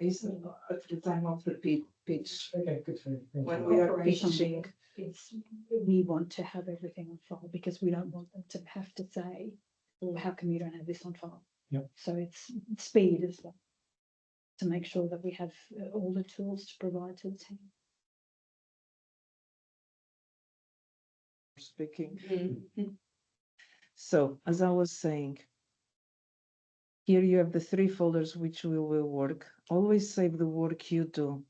is at the time of the pitch. Okay, good for you. Thank When you. we are Operationally, pitching, It's, we want to have everything on file because we don't want them to have to say, how come you don't have this on file? Yep. So it's speed as well. To make sure that we have all the tools to provide to the team. speaking. Mm. So, as I was saying, here you have the 3 folders which we will work. Always save the work you do,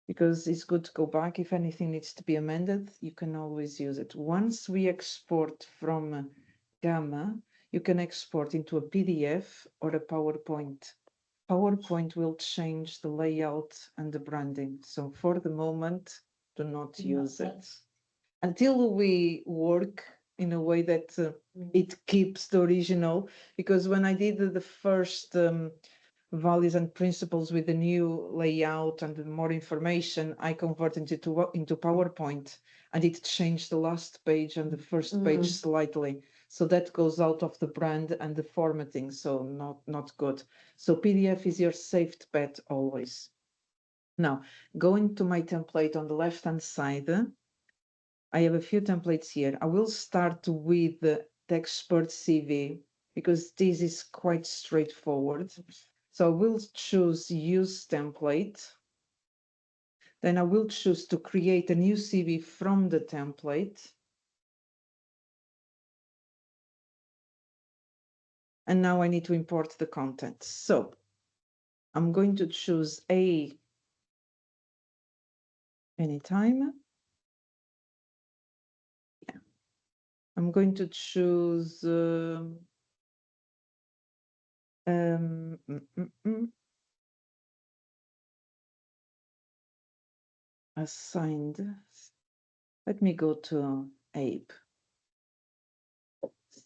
because it's good to go back. If anything needs to be amended, you can always use it. Once we export from Gamma, you can export into a PDF or a PowerPoint. PowerPoint will change the layout and the branding. So for the moment, do not use it until we work in a way that it keeps the original. Because when I did the first values and principles with the new layout and more information, I converted it into PowerPoint, and it changed the last page and the first page slightly. So that goes out of the brand and the formatting, so not good. So PDF is your safe bet always. Now, going to my template on the left-hand side, I have a few templates here. I will start with the expert CV because this is quite straightforward. So I will choose use template. Then I will choose to create a new CV from the template. And now I need to import the content. So I'm going to choose a anytime. Yeah. I'm going to choose assigned. Let me go to Abe.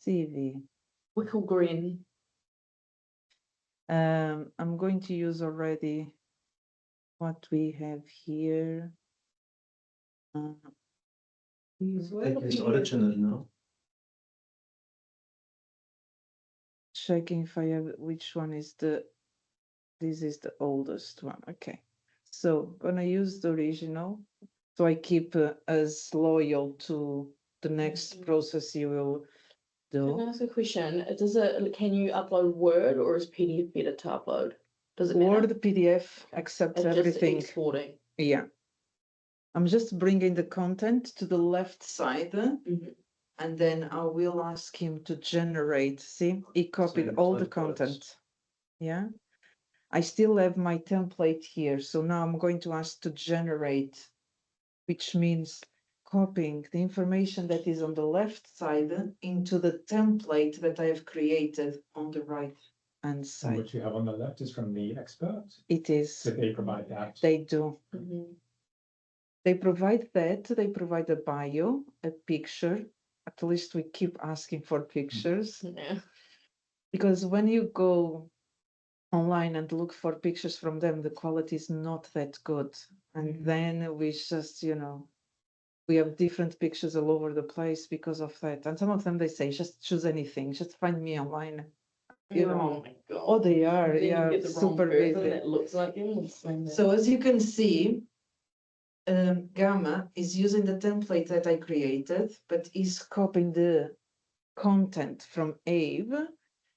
CV. Wickle Green. I'm going to use already what we have here. It's original, no? Checking if I have which one is this is the oldest one. Okay, so gonna use the original, so I keep as loyal to the next process you will Can I do. ask a question? Can you upload Word or is PDF better to upload? Does it matter? Word, PDF, accept It's just everything. exporting. Yeah. I'm just bringing the content to the left side. And then I will ask him to generate. See, he copied Same all the templates. content. Yeah. I still have my template here. So now I'm going to ask to generate, which means copying the information that is on the left side into the template that I have created on the right hand And side. what you have on the left is from the expert. It is. So they provide that. They do. Mhm. They provide that. They provide a bio, a picture. At least we keep asking for pictures. Yeah. Because when you go online and look for pictures from them, the quality is not that good. And then we just, we have different pictures all over the place because of that. And some of them, they say, just choose anything, just find me online. You know, my God. oh, they are, Then you yeah, get the wrong super person busy. that looks like him. So as you can see, Gamma is using the template that I created, but is copying the content from Abe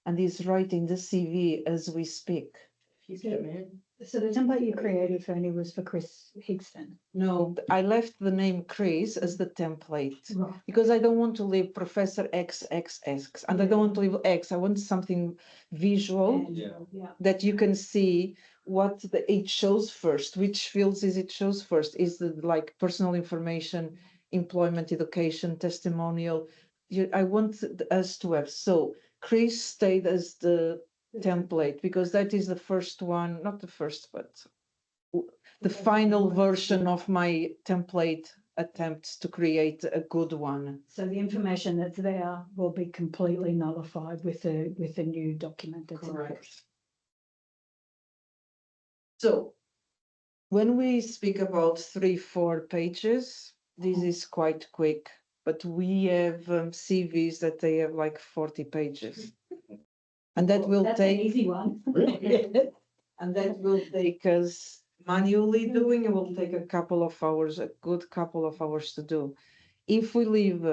and is writing the CV as we speak. He's good, man. So the template you created, Fernie, was for Chris Higston. No, I left the name Chris as the template Right. because I don't want to leave Professor XXX and I don't want to leave X. I want something visual Yeah. that you can see what it shows first, which fields is it shows first. Is it like personal information, employment, education, testimonial? I want us to have. So Chris stayed as the template because that is the first one, not the first, but the final version of my template attempts to create a good one. So the information that's there will be completely nullified with the new document that's in Correct. force. So when we speak about 3-4 pages, this is quite quick, but we have CVs that they have like 40 pages. And that will That's an take, easy one. And that will take us manually doing, it will take a couple of hours, a good couple of hours to do. If we leave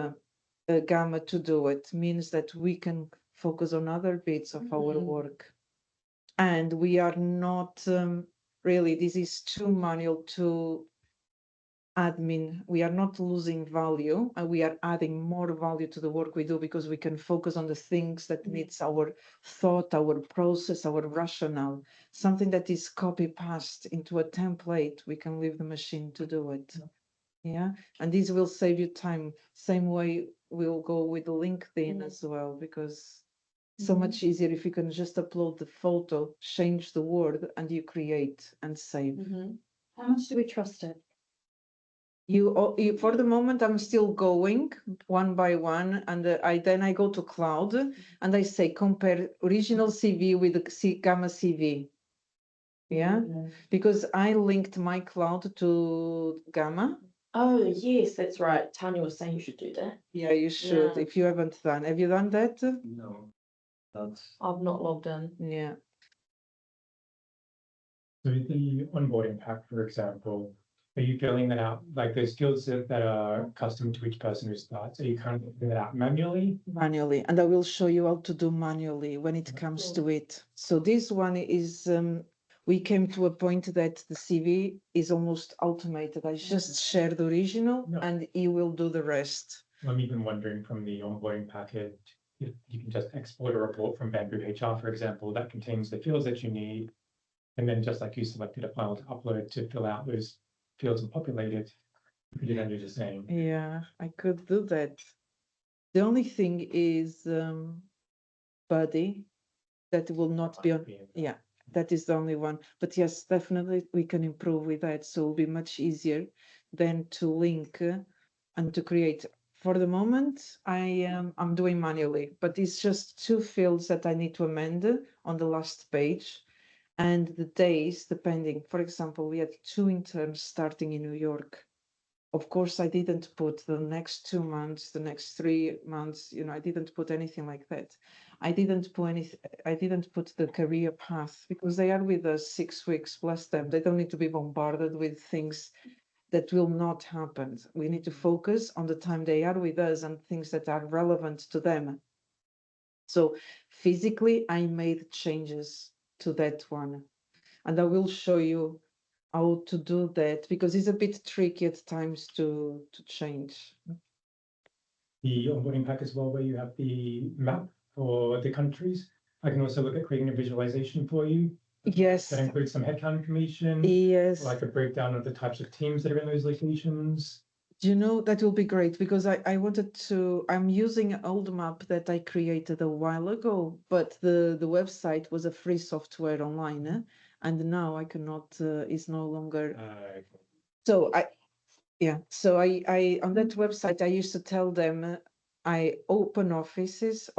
Gamma to do it, means that we can focus on other bits of our Mhm. work. And we are not really, this is too manual, too admin. We are not losing value, and we are adding more value to the work we do because we can focus on the things that needs our thought, our process, our rationale. Something that is copy paste into a template, we can leave the machine to do it. Yeah, and this will save you time. Same way we'll go with LinkedIn as well, because so much easier if you can just upload the photo, change the word, and you create and save. Mhm. How much do we trust it? You for the moment, I'm still going one by one, and I go to cloud and I say compare original CV with the Gamma CV. Yeah, because I linked my cloud to Gamma. Oh, yes, that's right. Tanya was saying you should do that. Yeah, you should. Yeah. If you haven't done, have you done that? No. That's, I've not logged in. Yeah. So the onboarding pack, for example, are you filling that out, like the skills that are custom to each person who starts, are you currently filling that out manually? Manually, and I will show you how to do manually when it comes to it. So this one is, we came to a point that the CV is almost automated. I just share the original Yeah. and he will do the rest. I'm even wondering from the onboarding package, if you can just export a report from Bamboo HR, for example, that contains the fields that you need. And then just like you selected a file to upload to fill out those fields and populate it, you could then do the same. Yeah, I could do that. The only thing is, Buddy, that will not be on, yeah, that is the only one. But yes, definitely we can improve with that. So it'll be much easier than to link and to create. For the moment, I'm doing manually, but it's just two fields that I need to amend on the last page. And the days, depending, for example, we had 2 interns starting in New York. Of course, I didn't put the next 2 months, the next 3 months, I didn't put anything like that. I didn't put the career path because they are with us 6 weeks, bless them. They don't need to be bombarded with things that will not happen. We need to focus on the time they are with us and things that are relevant to them. So physically, I made changes to that one. And I will show you how to do that because it's a bit tricky at times to change. The onboarding pack as well, where you have the map for the countries. I can also look at creating a visualization for you. Yes, That includes some headcount information, yes. like a breakdown of the types of teams that are in those locations. That will be great because I'm using an old map that I created a while ago, but the website was a free software online, and now I cannot, it's no longer. So I on that website, I used to tell them I open offices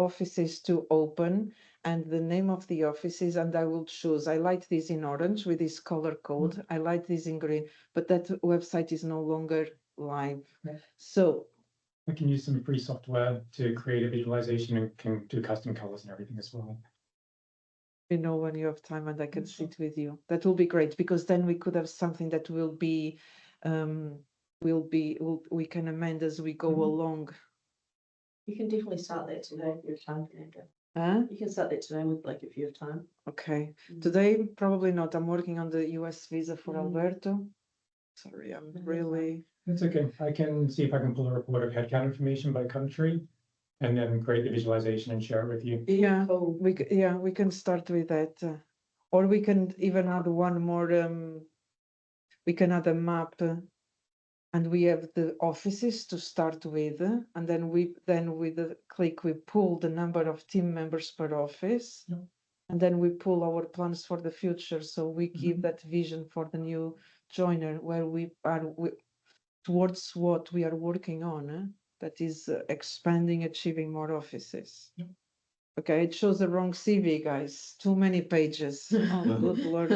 to open, and the name of the offices, and I will choose. I like this in orange with this color code. I like this in green, but that website is no longer live. Yeah. So I can use some free software to create a visualization and can do custom colors and everything as well. when you have time and I can sit with you, that will be great because then we could have something that will be, we can amend as we go Mhm. along. You can definitely start that today if you have time, Fernanda. Huh? You can start that today with like if you have time. Okay, Mm. today probably not. I'm working on the US visa for Mm. Alberto. Sorry, I'm that's really. That's okay. I can see if I can pull a report of headcount information by country and then create the visualization and share it with you. Yeah, Cool. we can start with that. Or we can even add one more, we can add a map. And we have the offices to start with, and then with the click, we pull the number of team members per office. Yeah. And then we pull our plans for the future. So we give Mhm. that vision for the new joiner where we are towards what we are working on. That is expanding, achieving more offices. Yeah. Okay, it shows the wrong CV, guys. Too many pages. Oh, good Lord.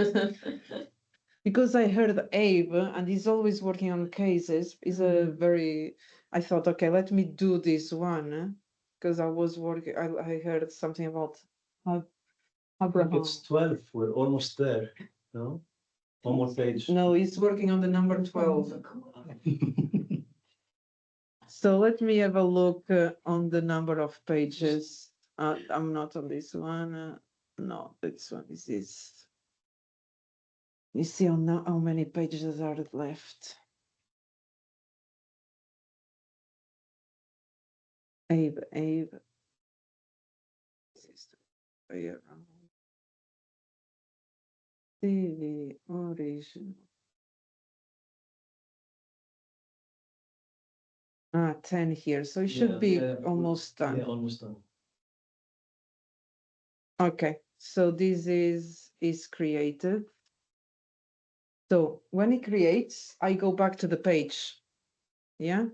Because I heard Abe and he's always working on cases, is a very, I thought, okay, let me do this one. Because I was working, I heard something about I think Abraham. it's 12, we're almost there. No? One more page. No, he's working on the number 12. So let me have a look on the number of pages. I'm not on this one. No, this one is this. You see how many pages are left. Abe. This is the way around. TV origin. 10 here, so it should Yeah, be yeah, almost done. Yeah, almost done. Okay, so this is created. So when it creates, I go back to the page. Yeah,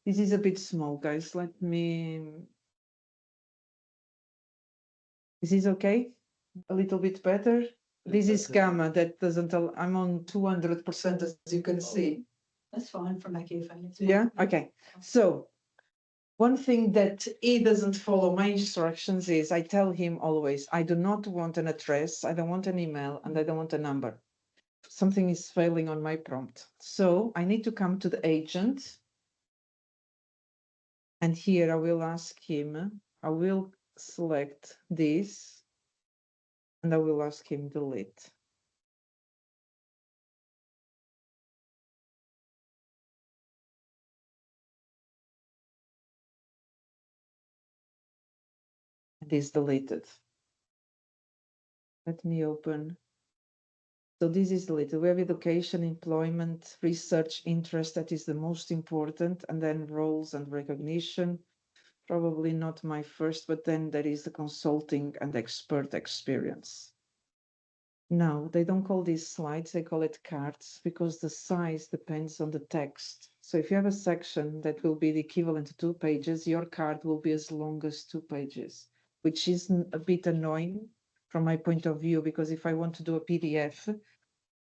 this is a bit small, guys. Let me. This is okay? A little bit better? This is Better. Gamma that doesn't, I'm on 200% as you can see. That's fine from back here. Fine. It's Yeah, fine. okay. So one thing that he doesn't follow my instructions is I tell him always, I do not want an address, I don't want an email, and I don't want a number. Something is failing on my prompt. So I need to come to the agent. And here I will ask him, I will select this, and I will ask him delete. It is deleted. Let me open. So this is deleted. We have education, employment, research, interest. That is the most important. And then roles and recognition. Probably not my first, but then there is the consulting and expert experience. Now, they don't call these slides, they call it cards because the size depends on the text. So if you have a section that will be the equivalent to 2 pages, your card will be as long as 2 pages, which is a bit annoying from my point of view, because if I want to do a PDF,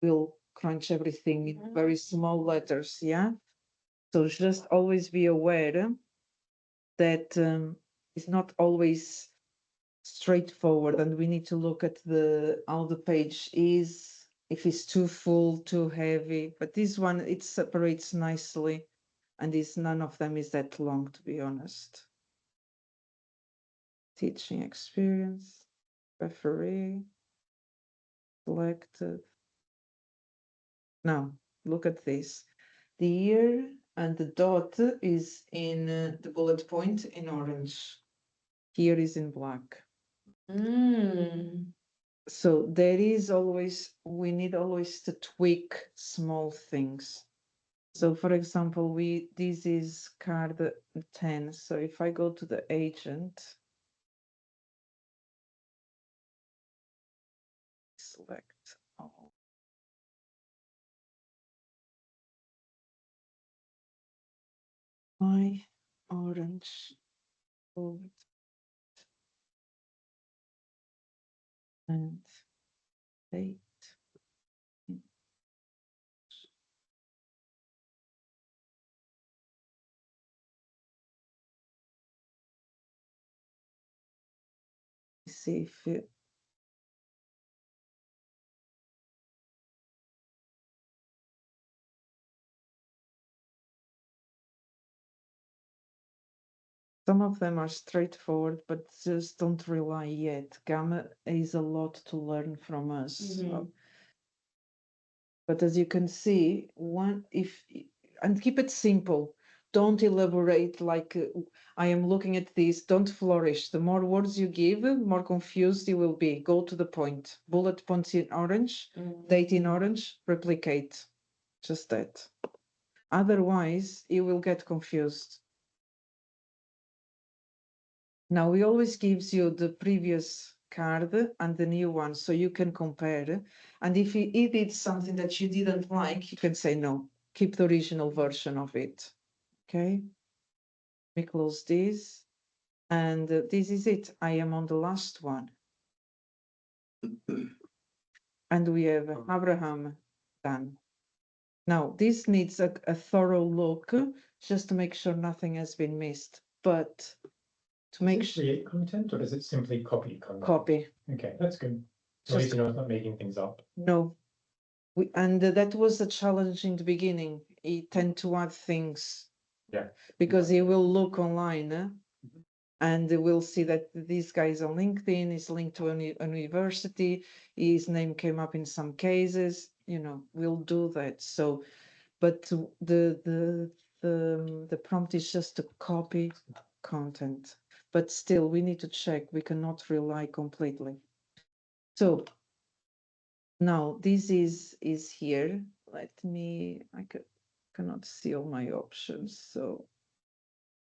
we'll crunch everything in very small letters, yeah? So just always be aware that it's not always straightforward, and we need to look at how the page is, if it's too full, too heavy. But this one, it separates nicely, and none of them is that long, to be honest. Teaching experience, referee, selected. Now look at this. The year and the dot is in the bullet point in orange. Here is in black. So there is always, we need always to tweak small things. So for example, this is card 10. So if I go to the agent, select all. My orange, gold, and 8. See if it, some of them are straightforward, but just don't rely yet. Gamma is a lot to learn from us. But as you can see, and keep it simple. Don't elaborate like I am looking at this. Don't flourish. The more words you give, more confused you will be. Go to the point. Bullet points in orange, date in orange, replicate. Just that. Otherwise, you will get confused. Now, he always gives you the previous card and the new one, so you can compare. And if he did something that you didn't like, you can say no, keep the original version of it. Okay, let me close this. And this is it. I am on the last one. And we have Abraham done. Now, this needs a thorough look just to make sure nothing has been missed. But to make Does it create content, or does it simply copy content? copy. Okay, that's good. So at least you know it's not making things up. No, And that was a challenge in the beginning. He tend to add things. Yeah. Because he will look online, and we'll see that this guy is on LinkedIn, is linked to a university, his name came up in some cases, you know, we'll do that. So, but the prompt is just to copy content, but still we need to check, we cannot rely completely. So now this is here. Let me, cannot see all my options, so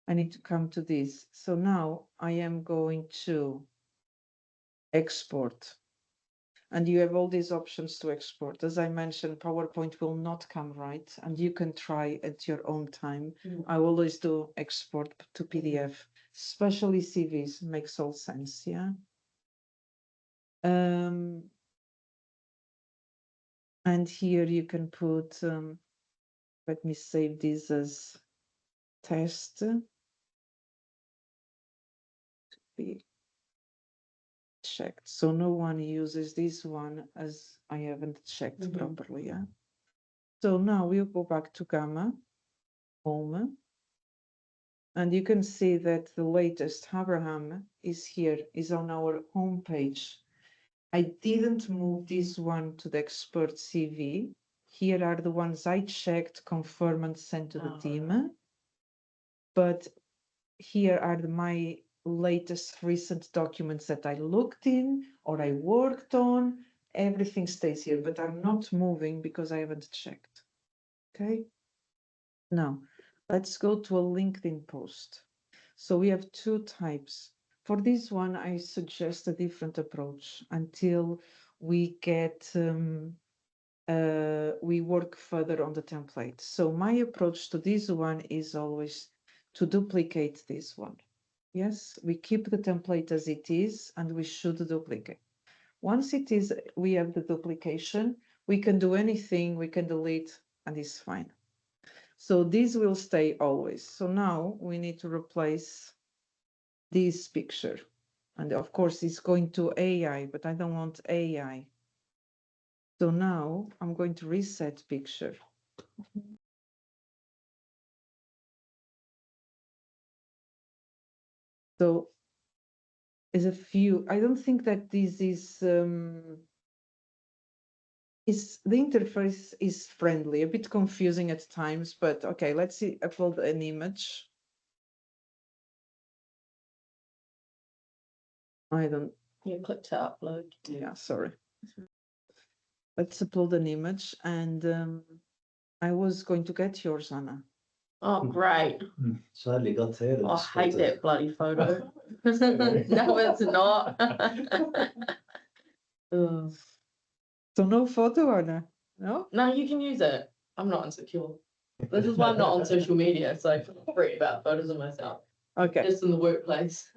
I need to come to this. So now I am going to export. And you have all these options to export. As I mentioned, PowerPoint will not come right, and you can try at your own time. I always do export to PDF, especially CVs, makes all sense, yeah? And here you can put, let me save this as test. Be checked. So no one uses this one as I haven't checked properly, yeah? So now we'll go back to Gamma, home. And you can see that the latest Abraham is here, is on our home page. I didn't move this one to the expert CV. Here are the ones I checked, confirm and sent to the team. But here are my latest recent documents that I looked in or I worked on. Everything stays here, but I'm not moving because I haven't checked. Okay. Now, let's go to a LinkedIn post. So we have two types. For this one, I suggest a different approach until we get, we work further on the template. So my approach to this one is always to duplicate this one. Yes, we keep the template as it is, and we should duplicate. Once it is, we have the duplication, we can do anything, we can delete, and it's fine. So this will stay always. So now we need to replace this picture. And of course, it's going to AI, but I don't want AI. So now I'm going to reset picture. So there's a few, I don't think that this is the interface is friendly, a bit confusing at times, but okay, let's see, upload an image. I don't, You click to upload. yeah, sorry. Let's upload an image, and I was going to get yours, Anna. Oh, great. Sadly got tired of I this hate photo. that bloody photo. No, it's not. Ugh. So no photo, Anna? No? No, you can use it. I'm not insecure. This is why I'm not on social media, so I feel free about photos of myself, Okay. just in the workplace.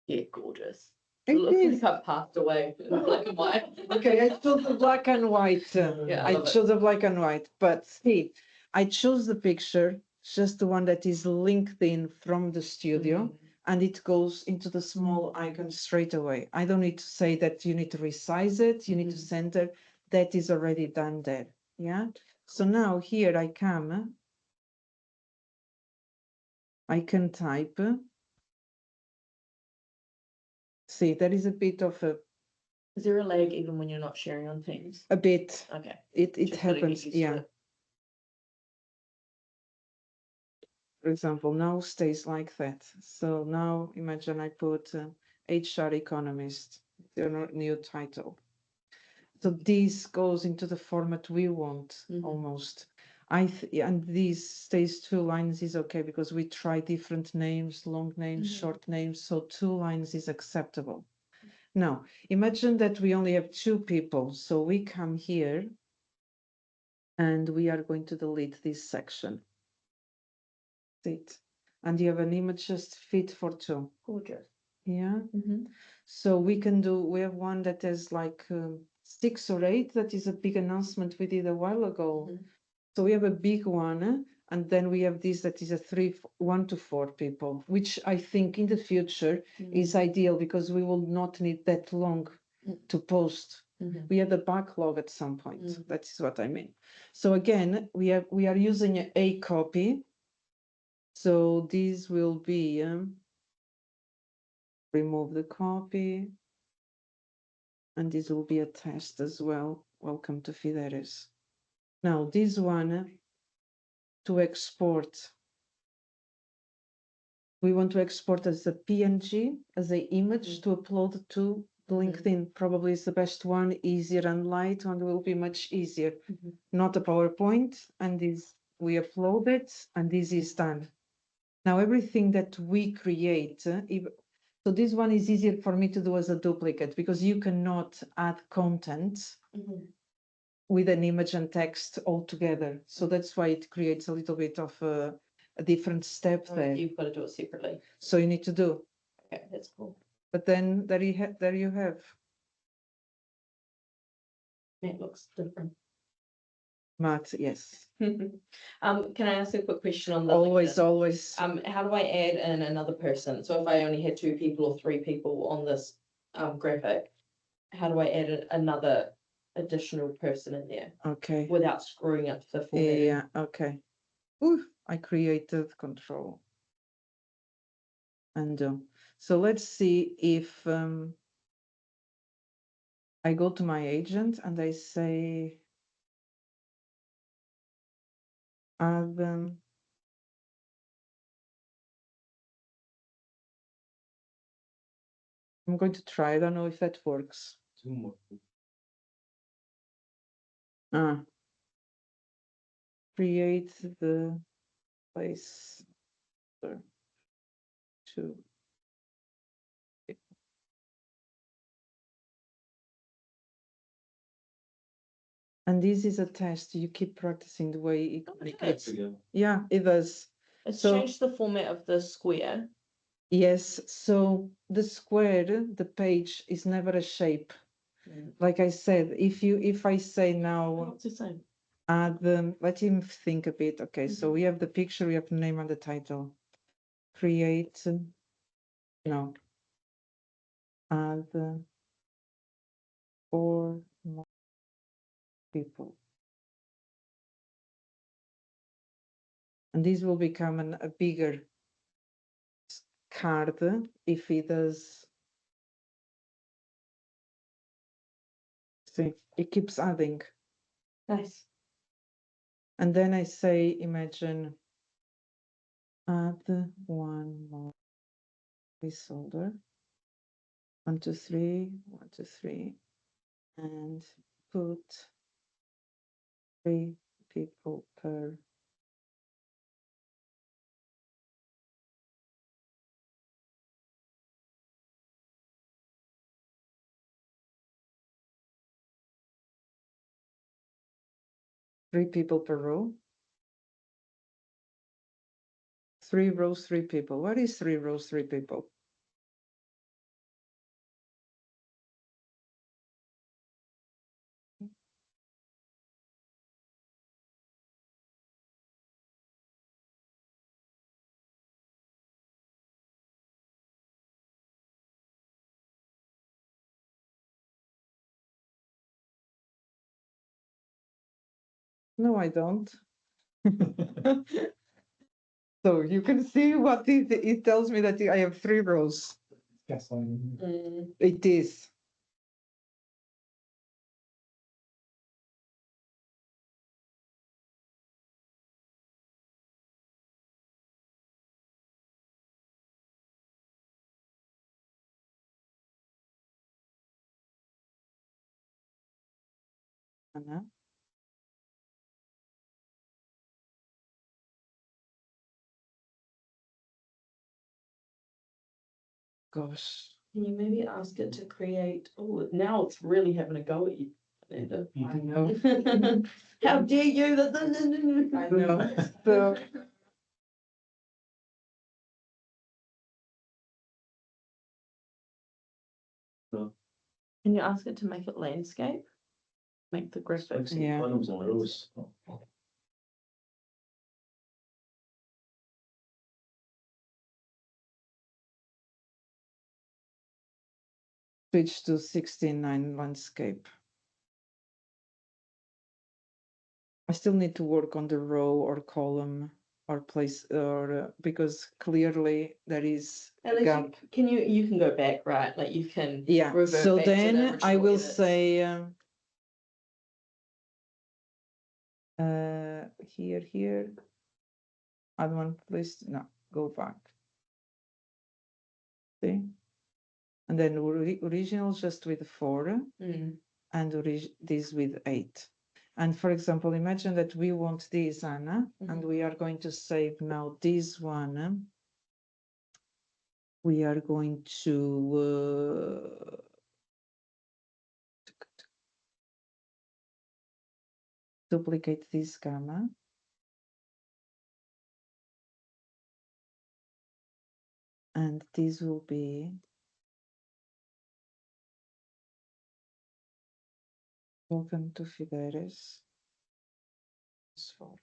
Yeah, gorgeous. It It looks is. like I've passed away in black and white. Okay, I chose the black and white. Yeah, I I love it. chose the black and white, but see, I chose the picture, just the one that is linked in from the studio, and it goes into the small icon straight away. I don't need to say that you need to resize it, you need to center, that is already done there, yeah? So now here I come, I can type. See, there is a bit of Is there a lag even when you're not sharing on Teams? a bit, Okay. it just gotta get happens, used to yeah. it. For example, now stays like that. So now imagine I put HR economist, the new title. So this goes into the format we want almost. And this stays 2 lines is okay because we try different names, long names, short names. So 2 lines is acceptable. Now imagine that we only have 2 people. So we come here and we are going to delete this section. It. And you have an image just fit for 2. Gorgeous. Yeah. So we have one that has like 6 or 8. That is a big announcement we did a while ago. So we have a big one, and then we have this that is a 1 to 4 people, which I think in the future is ideal because we will not need that long to post. Mhm. We had a backlog at some point. Mm. That is what I mean. So again, we are using a copy. So this will be remove the copy. And this will be a test as well. Welcome to Fideris. Now this one to export. We want to export as a PNG, as an image to upload to LinkedIn. Probably is the best one, easier and light, and will be much easier. Not a PowerPoint, and this we upload it, and this is done. Now everything that we create, so this one is easier for me to do as a duplicate because you cannot add content Mhm. with an image and text all together. So that's why it creates a little bit of a different step So there. you've got to do it separately. So you need to do. Okay, that's cool. But then there you have. That looks different. Matt, yes. Can I ask a quick question on the Always, LinkedIn? always. How do I add in another person? So if I only had 2 people or 3 people on this graphic, how do I add another additional person in there Okay. without screwing up the formatting? Yeah, okay. Ooh, I created control. And so let's see if I go to my agent and I say add I'm going to try. I don't know if that works. 2 more. Create the place to and this is a test. You keep practicing the way it Oh, it communicates. does. Yeah, it does. It's So- changed the format of the square. Yes, so the square, the page is never a shape. Like I said, if I say now It's the same. add let him think a bit. Okay, so we have the picture, we have the name and the title. Create no. Add 4 more people. And this will become a bigger card if he does. See, it keeps adding. Nice. And then I say, imagine add 1 more placeholder. 1, 2, 3, 1, 2, 3, and put 3 people per. Three people per row. 3 rows, 3 people. What is 3 rows, 3 people? No, I don't. So you can see what it tells me that I have 3 rows. Yes, on It is. Anna? Gosh. Can you maybe ask it to create? Oh, now it's really having a go at you. Amanda. I know. How dare you? I know. So Can you ask it to make it landscape? Make the graphics. Yeah. Columns and rows. switch to 16:9 landscape. I still need to work on the row or column or place or because clearly there is a Alex, gap. you can go back, right? Like you can. Yeah, revert so back to the then I original will edits. say here, add one place, no, go back. See? And then original just with 4 Mm. and this with 8. And for example, imagine that we want this, Anna, and we are going to save now this one. We are going to duplicate this gamma. And this will be welcome to Fideres. So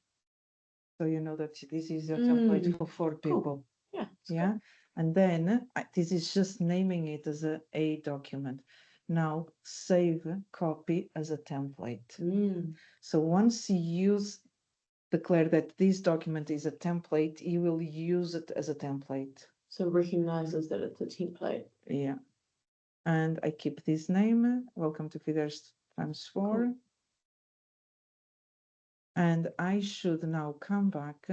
you know that this is a template for 4 people. Yeah. Yeah. And then this is just naming it as a document. Now save copy as a template. Mm. So once you declare that this document is a template, you will use it as a template. So recognizes that it's a template. Yeah. And I keep this name, welcome to Fideres ×4. Cool. And I should now come back,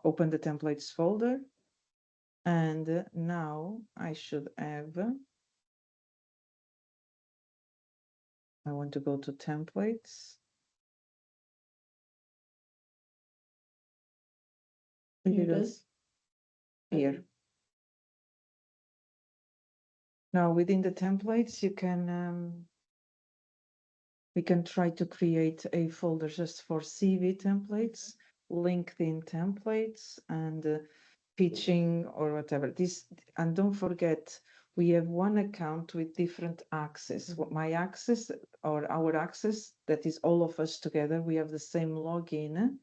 open the templates folder. And now I should have, I want to go to templates. Here it is. Here. Now within the templates, you can, we can try to create a folder just for CV templates, LinkedIn templates, and pitching or whatever. This, and don't forget, we have one account with different access. My access or our access, that is all of us together, we have the same login.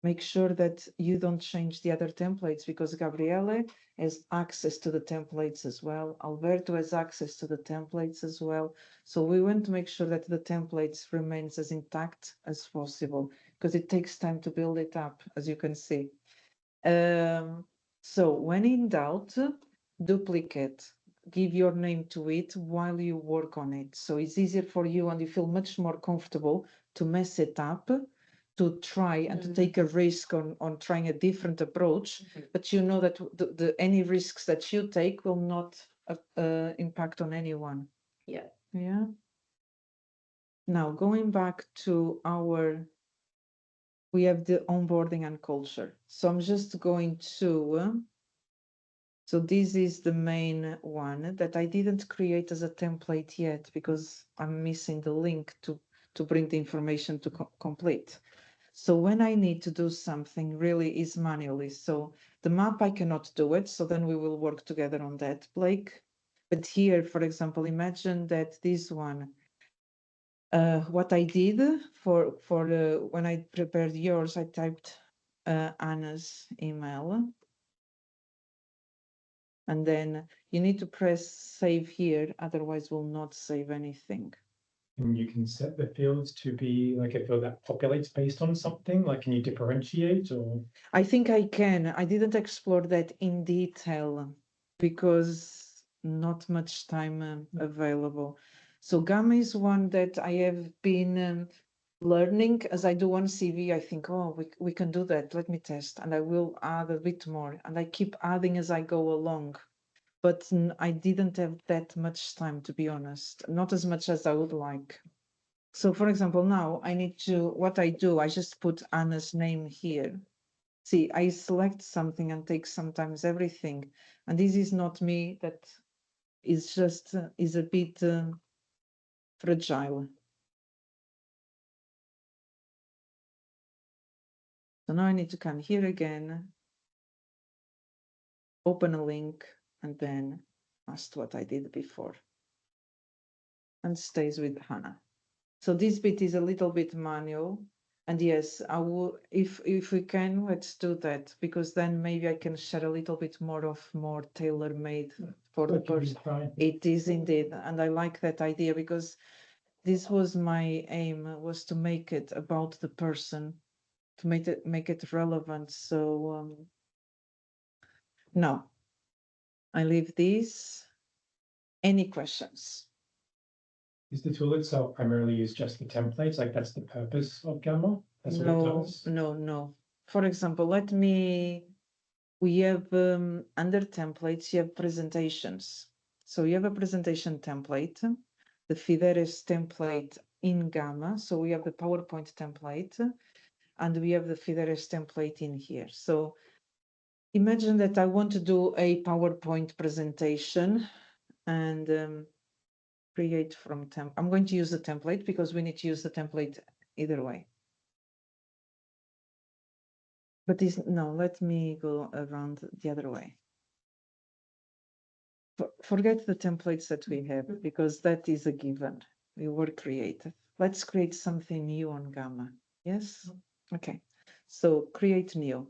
Make sure that you don't change the other templates because Gabriele has access to the templates as well. Alberto has access to the templates as well. So we want to make sure that the templates remains as intact as possible because it takes time to build it up, as you can see. So when in doubt, duplicate, give your name to it while you work on it. So it's easier for you and you feel much more comfortable to mess it up, to try and to take a risk on trying a different approach, but you know that any risks that you take will not impact on anyone. Yeah. Yeah. Now going back to we have the onboarding and culture. So I'm just going to, so this is the main one that I didn't create as a template yet because I'm missing the link to bring the information to complete. So when I need to do something really is manually. So the map, I cannot do it. So then we will work together on that, Blake. But here, for example, imagine that this one, what I did for when I prepared yours, I typed Anna's email. And then you need to press save here, otherwise will not save anything. And you can set the fields to be like a field that populates based on something, like can you differentiate or? I think I can. I didn't explore that in detail because not much time available. So Gamma is one that I have been learning as I do on CV. I think, oh, we can do that. Let me test. And I will add a bit more. And I keep adding as I go along. But I didn't have that much time, to be honest. Not as much as I would like. So for example, now I need to, what I do, I just put Anna's name here. See, I select something and take sometimes everything. And this is not me, that is just, is a bit fragile. So now I need to come here again, open a link, and then paste what I did before. And stays with Hannah. So this bit is a little bit manual. And yes, I will, if we can, let's do that, because then maybe I can share a little bit more tailor-made for the person. It is indeed, and I like that idea because this was my aim, was to make it about the person, to make it relevant. So no, I leave these. Any questions? Is the tool itself primarily use just the templates? Like that's the purpose of Gamma? That's what it No, does? no. For example, we have under templates, you have presentations. So you have a presentation template, the Fideres template in Gamma. So we have the PowerPoint template and we have the Fideres template in here. So imagine that I want to do a PowerPoint presentation and create from temp. I'm going to use the template because we need to use the template either way. But this, no, let me go around the other way. Forget the templates that we have because that is a given. We were creative. Let's create something new on Gamma. Yes? Okay. So create new.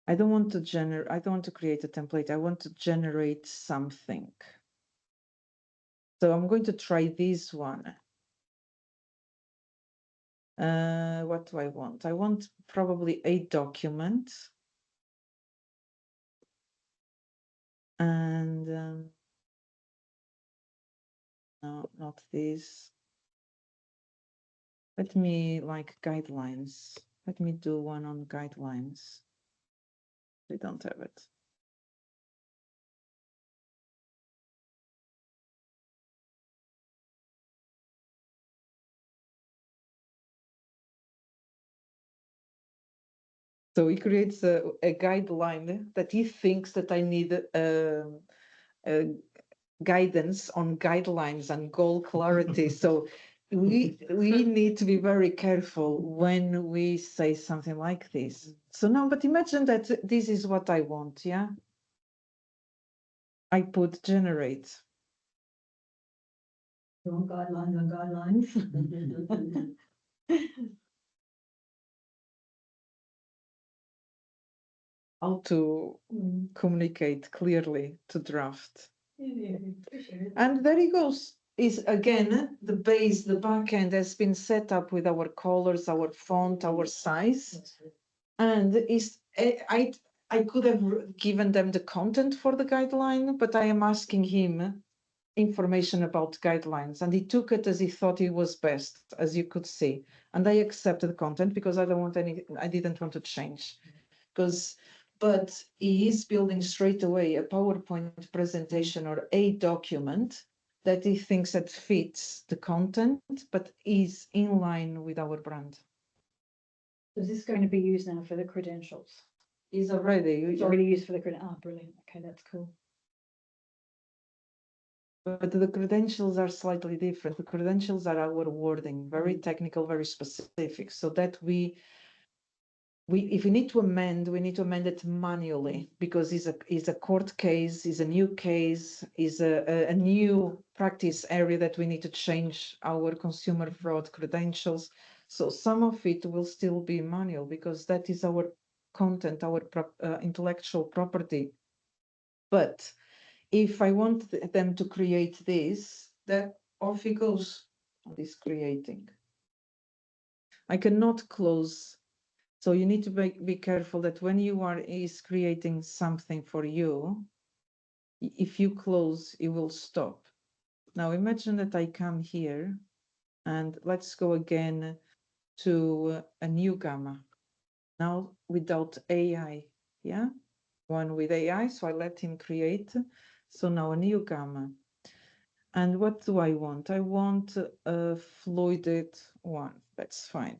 I don't want to create a template. I want to generate something. So I'm going to try this one. What do I want? I want probably a document. And no, not this. Let me like guidelines. Let me do one on guidelines. We don't have it. So he creates a guideline that he thinks that I need guidance on guidelines and goal clarity. So we need to be very careful when we say something like this. So now, but imagine that this is what I want, yeah? I put generate. You want guidelines on guidelines. How to communicate clearly to draft. And there he goes. Is again the base, the backend has been set up with our colors, our font, our size, and I could have given them the content for the guideline, but I am asking him information about guidelines, and he took it as he thought it was best, as you could see. And I accepted the content because I didn't want to change, but he is building straight away a PowerPoint presentation or a document that he thinks that fits the content, but is in line with our brand. Is this going to be used now for the credentials? Is already. It's already used for the credit. Ah, brilliant. Okay, that's cool. But the credentials are slightly different. The credentials are our wording, very technical, very specific, so that if we need to amend, we need to amend it manually because it's a court case, is a new case, is a new practice area that we need to change our consumer fraud credentials. So some of it will still be manual because that is our content, our intellectual property. But if I want them to create this, then off it goes on this creating. I cannot close. So you need to be careful that when is creating something for you, if you close, it will stop. Now imagine that I come here and let's go again to a new Gamma. Now without AI, yeah? One with AI, so I let him create. So now a new Gamma. And what do I want? I want a fluid one, that's fine.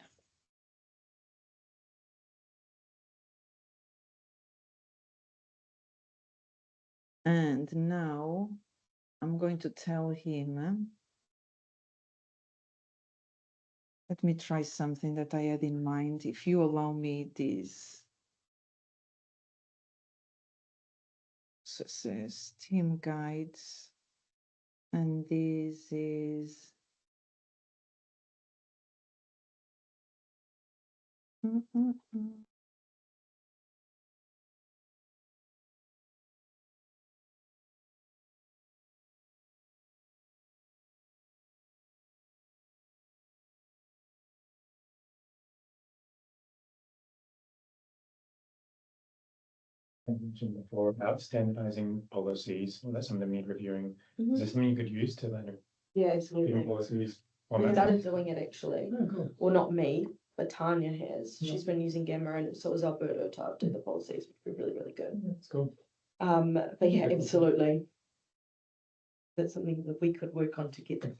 And now I'm going to tell him, let me try something that I had in mind. If you allow me this. So it says team guides. And this is I mentioned before about standardizing policies, well, that's something we need reviewing. Is Mhm. there something you could use to kind of Yeah, review absolutely. policies? We format started them? doing it actually, Oh, cool. well, not me, but Tanya has. Yeah. She's been using Gamma and so is Alberto to update the policies, which would be really, really good. That's cool. But yeah, Okay. absolutely. That's something that we could work on together,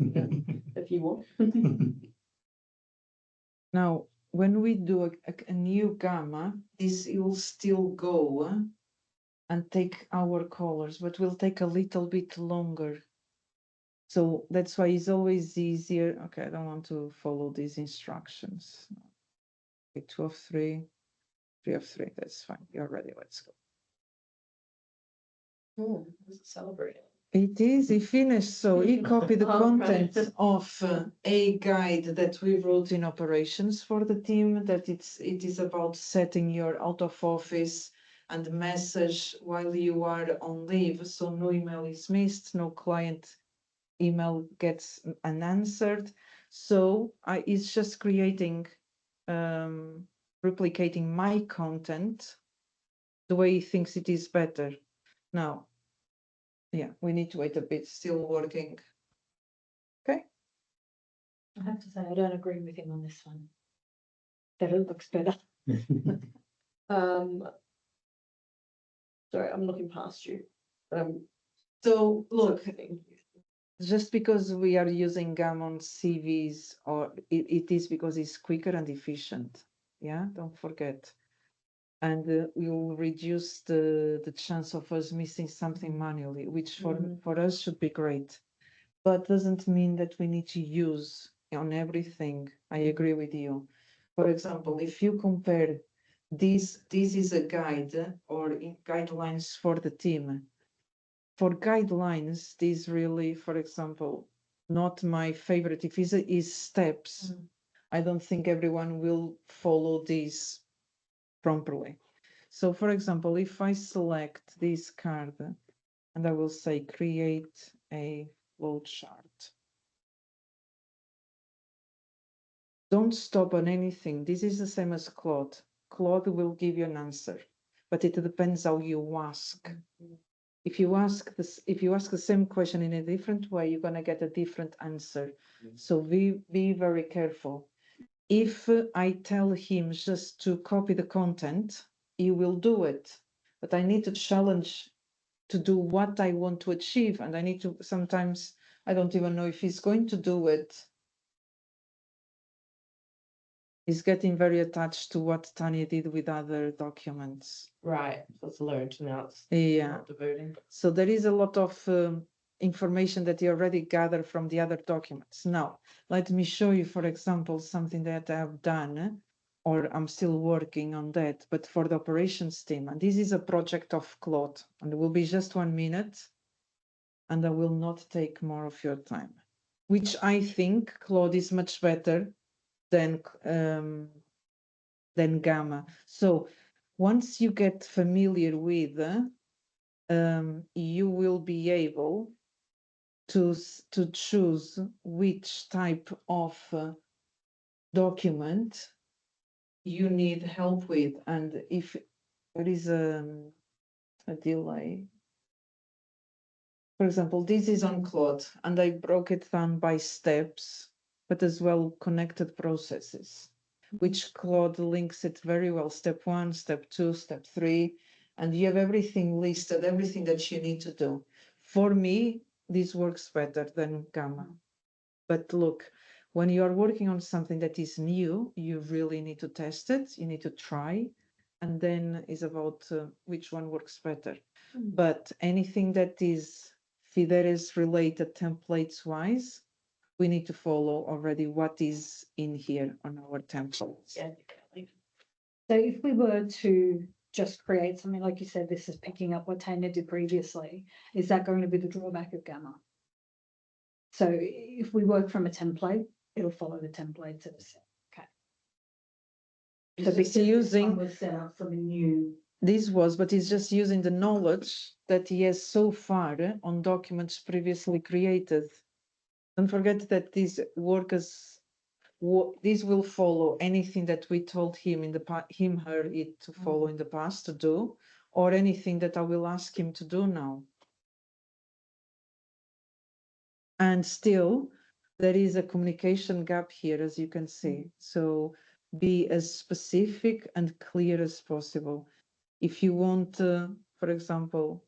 if you want. Now, when we do a new gamma, this will still go and take our colors, but will take a little bit longer. So that's why it's always easier. Okay, I don't want to follow these instructions. Okay, 2 of 3, 3 of 3, that's fine. You're ready, let's go. This is celebrating. It is, he finished, so he copied the Oh, right. content of a guide that we wrote in operations for the team, that it is about setting your out of office and message while you are on leave, so no email is missed, no client email gets unanswered. So it's just creating, replicating my content the way he thinks it is better. Now, yeah, we need to wait a bit, still working. Okay. I have to say, I don't agree with him on this one. That it looks better. Sorry, I'm looking past you. So look, Focusing. just because we are using Gammon CVs, or it is because it's quicker and efficient. Yeah, don't forget. And we will reduce the chance of us missing something manually, which for us should be great. But doesn't mean that we need to use on everything. I agree with you. For example, if you compare this is a guide or guidelines for the team. For guidelines, this really, for example, not my favorite. If it is steps, I don't think everyone will follow these properly. So for example, if I select this card and I will say create a flow chart. Don't stop on anything. This is the same as Claude. Claude will give you an answer, but it depends how you ask. If you ask the same question in a different way, you're gonna get a different answer. So be very careful. If I tell him just to copy the content, he will do it. But I need to challenge to do what I want to achieve, and I need to sometimes I don't even know if he's going to do it. He's getting very attached to what Tanya did with other documents. Right, so it's learned now. It's Yeah. not diverting. So there is a lot of information that you already gathered from the other documents. Now, let me show you, for example, something that I have done, or I'm still working on that, but for the operations team. And this is a project of Claude, and it will be just 1 minute, and I will not take more of your time, which I think Claude is much better than Gamma. So once you get familiar with, you will be able to choose which type of document you need help with, and if there is a delay. For example, this is on Claude, and I broke it down by steps, but as well connected processes, which Claude links it very well. Step 1, step 2, step 3, and you have everything listed, everything that you need to do. For me, this works better than Gamma. But look, when you are working on something that is new, you really need to test it, you need to try, and then is about which one works better. But anything that is Fideres related templates wise, we need to follow already what is in here on our templates. Yeah, definitely. So if we were to just create something, like you said, this is picking up what Tanya did previously, is that going to be the drawback of Gamma? So if we work from a template, it'll follow the templates that are set. Okay. So It's just because this one using, was set up from a new, this was, but it's just using the knowledge that he has so far on documents previously created. Don't forget that these workers, this will follow anything that we told him in the her, it to follow in the past to do, or anything that I will ask him to do now. And still, there is a communication gap here, as you can see. So be as specific and clear as possible. If you want, for example,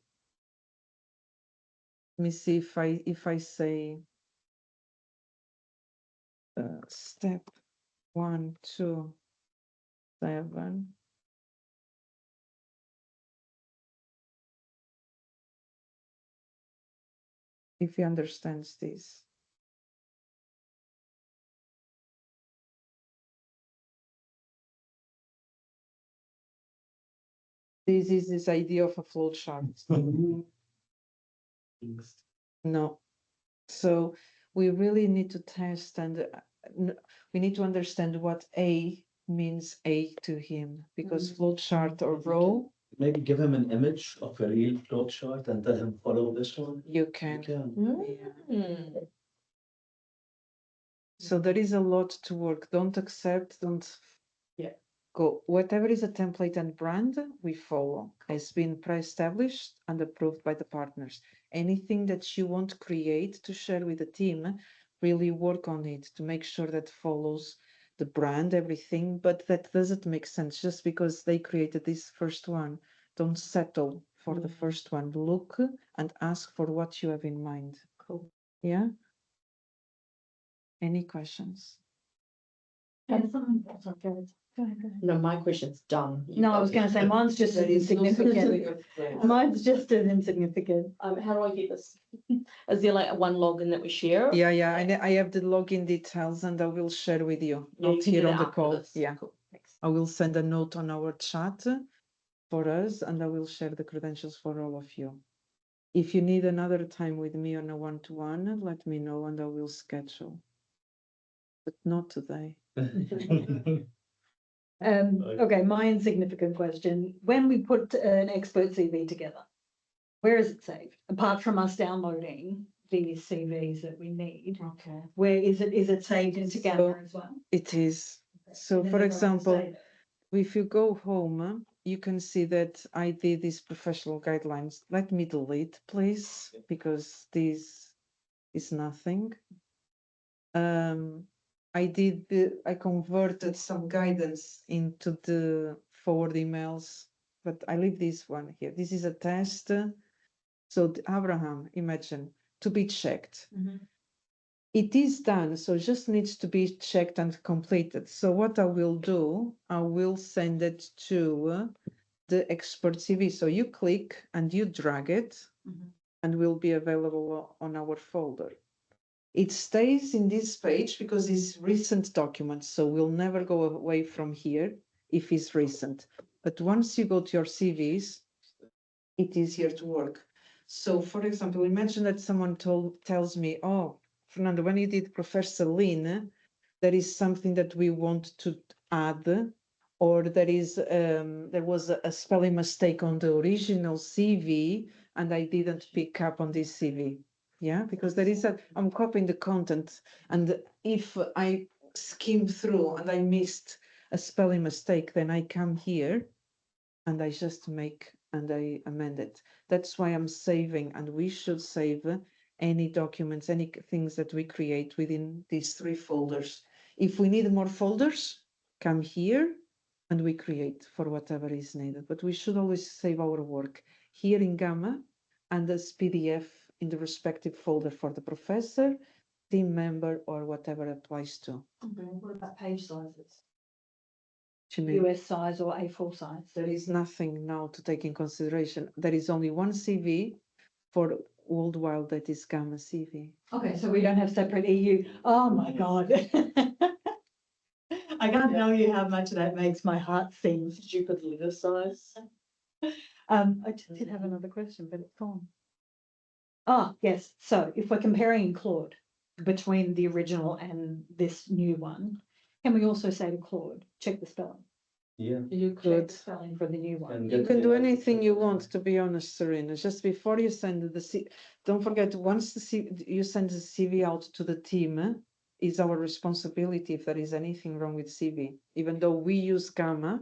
let me see if I say step 1, 2, 7. If he understands this. This is this idea of a flow chart. No. So we really need to test and we need to understand what A means A to him, because flow chart or row, Maybe give him an image of a real flow chart and tell him follow this one. you You can. can. Yeah. So there is a lot to work. Don't accept, don't. Yeah. Go. Whatever is a template and brand, we follow. Has been pre-established and approved by the partners. Anything that you want to create to share with the team, really work on it to make sure that follows the brand, everything, but that doesn't make sense just because they created this first one. Don't settle for the first one. Look and ask for what you have in mind. Cool. Yeah? Any questions? Go ahead. No, my question's done. You No, I go. was gonna say, mine's just as insignificant. Mine's just as insignificant. How do I get this? Is there like one login that we share? Yeah, yeah, I have the login details and I will share with you, Yeah, you not can do here on that the after call. this. Yeah, Cool, thanks. I will send a note on our chat for us and I will share the credentials for all of you. If you need another time with me on a one-to-one, let me know and I will schedule. But not today. Okay, my insignificant question, when we put an expert CV together, where is it saved? Apart from us downloading these CVs that we need, Okay. where is it saved into Gamma So- as well? It is. So And for then everyone example, stay there. if you go home, you can see that I did these professional guidelines. Let me delete, please, because this is nothing. I converted some guidance into the forward emails, but I leave this one here. This is a test. So Abraham, imagine, to be checked. Mhm. It is done, so it just needs to be checked and completed. So what I will do, I will send it to the expert CV. So you click and you drag it and will be available on our folder. It stays in this page because it's recent documents, so we'll never go away from here if it's recent. But once you go to your CVs, it is here to work. So for example, imagine that someone tells me, oh, Fernando, when you did Professor Lin, there is something that we want to add, or there was a spelling mistake on the original CV and I didn't pick up on this CV. Yeah, because I'm copying the content, and if I skim through and I missed a spelling mistake, then I come here and I just make and I amend it. That's why I'm saving, and we should save any documents, any things that we create within these 3 folders. If we need more folders, come here and we create for whatever is needed. But we should always save our work here in Gamma and as PDF in the respective folder for the professor, team member, or whatever applies to. What about page sizes? What you mean? US size or A4 size? There is nothing now to take in consideration. There is only one CV for worldwide that is Gamma CV. Okay, so we don't have separate EU. Oh my God. I can't tell you how much that makes my heart sing. Did you put the letter size? I just did have another question, but it's gone. Ah, yes. So if we're comparing Claude between the original and this new one, can we also say to Claude, check the spelling? Yeah. You Check could. the spelling for the new one. And You get can do the- anything you want, to be honest, Serena. Just before you send don't forget, once you send the CV out to the team, it's our responsibility if there is anything wrong with CV. Even though we use Gamma,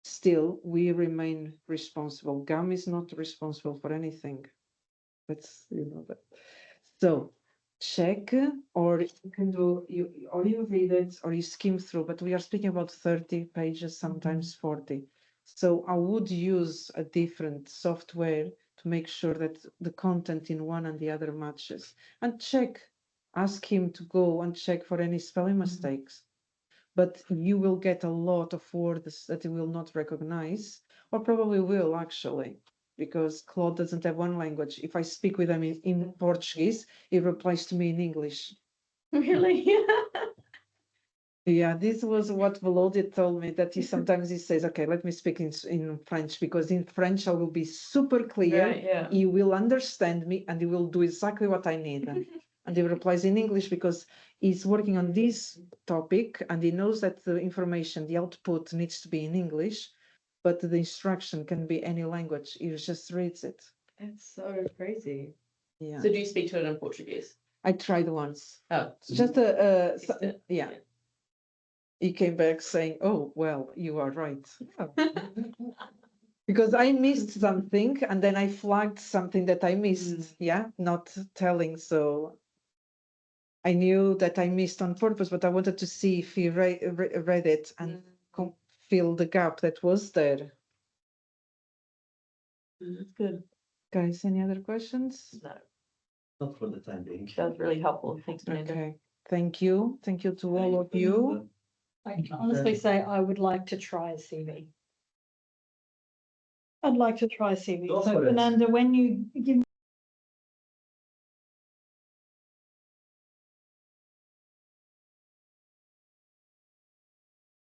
still we remain responsible. Gamma is not responsible for anything. That's, you know that. So check, or you can do, or you read it, or you skim through, but we are speaking about 30 pages, sometimes 40. So I would use a different software to make sure that the content in one and the other matches. And check, ask him to go and check for any spelling mistakes. But you will get a lot of words that you will not recognize, or probably will actually, because Claude doesn't have one language. If I speak with him in Portuguese, he replies to me in English. Really? Yeah, this was what Volodya told me, that he sometimes he says, okay, let me speak in French, because in French I will be super clear. Right, yeah. He will understand me and he will do exactly what I need. And he replies in English because he's working on this topic and he knows that the information, the output needs to be in English, but the instruction can be any language. He just reads it. That's so crazy. Yeah, So do you speak to it in Portuguese? I tried once. Oh, It's just Fixed it. yeah. He came back saying, oh, well, you are right. Because I missed something and then I flagged something that I missed. Yeah, not telling. So I knew that I missed on purpose, but I wanted to see if he read it and fill the gap that was there. That's good. Guys, any other questions? No, Not for the time being. that was really helpful. Thanks, Amanda. Okay, thank you. Thank you to all of you. I can honestly say I would like to try a CV. I'd like to try a CV. Go So for it. Fernanda, when you give